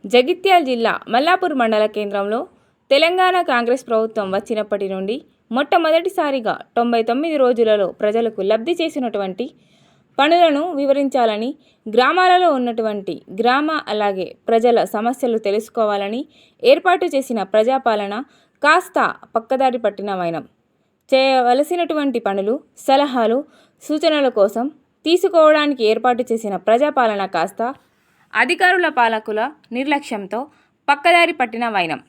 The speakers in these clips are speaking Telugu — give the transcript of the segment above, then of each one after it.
జగిత్యాల జిల్లా మల్లాపూర్ మండల కేంద్రంలో తెలంగాణ కాంగ్రెస్ ప్రభుత్వం వచ్చినప్పటి నుండి మొట్టమొదటిసారిగా 99 రోజులలో ప్రజలకు లబ్ధి చేసినటువంటి పనులను వివరించాలని, గ్రామాలలో ఉన్నటువంటి అలాగే ప్రజల సమస్యలు తెలుసుకోవాలని ఏర్పాటు చేసిన ప్రజాపాలన కాస్త పక్కదారి పట్టిన వైనం. చేయవలసినటువంటి పనులు, సలహాలు, సూచనల కోసం తీసుకోవడానికి ఏర్పాటు చేసిన ప్రజాపాలన కాస్త అధికారుల పాలకుల నిర్లక్ష్యంతో పక్కదారి పట్టిన వైనం.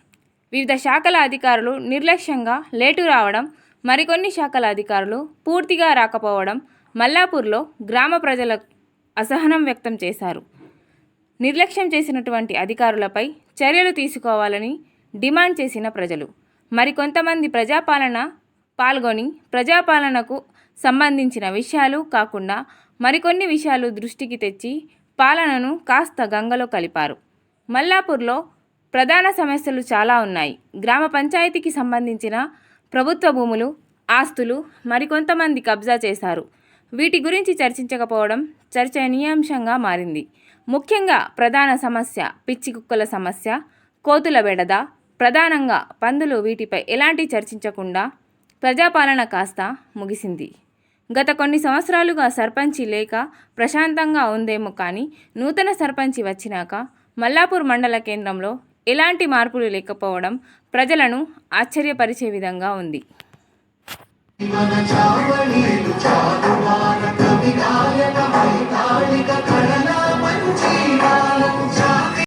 వివిధ శాఖల అధికారులు నిర్లక్ష్యంగా లేటు రావడం, మరికొన్ని శాఖల అధికారులు పూర్తిగా రాకపోవడం మల్లాపూర్లో గ్రామ ప్రజల అసహనం వ్యక్తం చేశారు. నిర్లక్ష్యం చేసినటువంటి అధికారులపై చర్యలు తీసుకోవాలని డిమాండ్ చేసిన ప్రజలు. మరికొంతమంది ప్రజాపాలన పాల్గొని ప్రజాపాలనకు సంబంధించిన విషయాలు కాకుండా మరికొన్ని విషయాలు దృష్టికి తెచ్చి పాలనను కాస్త గంగలో కలిపారు. మల్లాపూర్లో ప్రధాన సమస్యలు చాలా ఉన్నాయి. గ్రామ పంచాయతీకి సంబంధించిన ప్రభుత్వ భూములు, ఆస్తులు మరికొంతమంది కబ్జా చేశారు. వీటి గురించి చర్చించకపోవడం చర్చనీయాంశంగా మారింది. ముఖ్యంగా ప్రధాన సమస్య పిచ్చి కుక్కల సమస్య, కోతుల బెడద ప్రధానంగా పందులు. వీటిపై ఎలాంటి చర్చించకుండా ప్రజాపాలన కాస్త ముగిసింది. గత కొన్ని సంవత్సరాలుగా సర్పంచి లేక ప్రశాంతంగా ఉందేమో కానీ నూతన సర్పంచి వచ్చినాక మల్లాపూర్ మండల కేంద్రంలో ఎలాంటి మార్పులు లేకపోవడం ప్రజలను ఆశ్చర్యపరిచే విధంగా ఉంది.